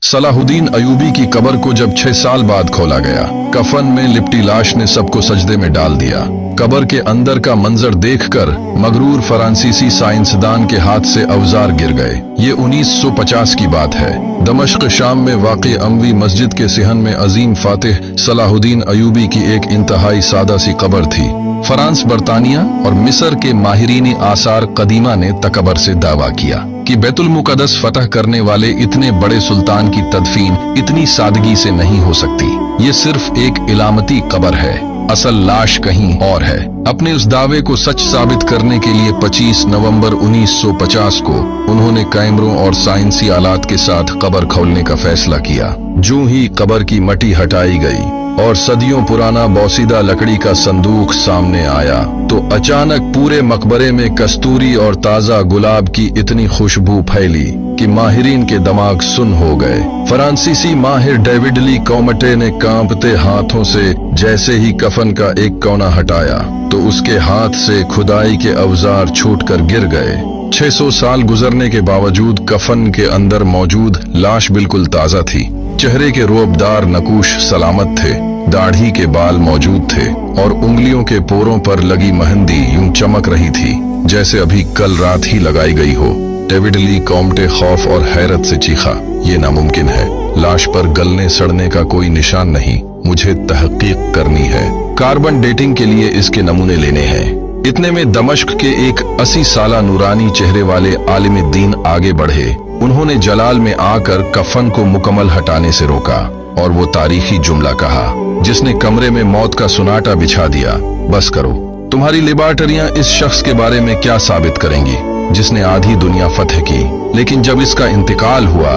सलाहुद्दीन अयूबी की कब्र को जब 6 साल बाद खोला गया, कफन में लिपटी लाश ने सबको सजदे में डाल दिया। कब्र के अंदर का मंजर देखकर मगरूर फ्रांसीसी साइंसदान के हाथ से औजार गिर गए। ये 1950 की बात है। दमश्क शाम में वाक़ई अमवी मस्जिद के सिहन में अजीम फातिह सलाहुद्दीन अयूबी की एक इंतहाई सादा सी कब्र थी। फ्रांस, बरतानिया और मिस्र के माहिरीन आसार कदीमा ने तकबर से दावा किया कि बैतुल मुक़द्दस फतह करने वाले इतने बड़े सुल्तान की तदफीन इतनी सादगी से नहीं हो सकती। ये सिर्फ एक इलामती कब्र है, असल लाश कहीं और है। अपने उस दावे को सच साबित करने के लिए 25 नवंबर 1950 को उन्होंने कैमरों और साइंसी आलात के साथ कब्र खोलने का फैसला किया। जो ही कब्र की मट्टी हटाई गई और सदियों पुराना बोसीदा लकड़ी का संदूक सामने आया, तो अचानक पूरे मकबरे में कस्तूरी और ताजा गुलाब की इतनी खुशबू फैली कि माहिरीन के दिमाग सुन हो गए। फ्रांसीसी माहिर डेविड ली कॉमटे ने कांपते हाथों से जैसे ही कफन का एक कोना हटाया, तो उसके हाथ से खुदाई के औजार छूटकर गिर गए। 600 साल गुजरने के बावजूद कफन के अंदर मौजूद लाश बिल्कुल ताजा थी। चेहरे के रोबदार नकूश सलामत थे, दाढ़ी के बाल मौजूद थे और उंगलियों के पोरों पर लगी मेहंदी यूं चमक रही थी जैसे अभी कल रात ही लगाई गई हो। डेविड ली कॉमटे खौफ और हैरत से चीखा, ये नामुमकिन है। लाश पर गलने सड़ने का कोई निशान नहीं। मुझे तहकीक करनी है। कार्बन डेटिंग के लिए इसके नमूने लेने हैं। इतने में दमश्क के एक 80 साला नूरानी चेहरे वाले आलिम दीन आगे बढ़े। उन्होंने जलाल में आकर कफन को मुकम्मल हटाने से रोका और वो तारीखी जुमला कहा जिसने कमरे में मौत का सुनाटा बिछा दिया, बस करो। तुम्हारी लेबॉर्टरियां इस शख्स के बारे में क्या साबित करेंगी जिसने आधी दुनिया फतह की, लेकिन जब इसका इंतकाल हुआ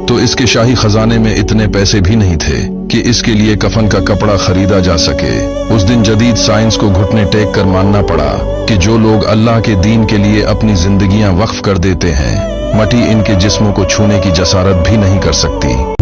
तो इसके शाही खजाने में इतने पैसे भी नहीं थे कि इसके लिए कफन का कपड़ा खरीदा जा सके। उस दिन जदीद साइंस को घुटने टेक कर मानना पड़ा कि जो लोग अल्लाह के दीन के लिए अपनी जिंदगियां वक्फ कर देते हैं, मटी इनके जिस्मों को छूने की जसारत भी नहीं कर सकती।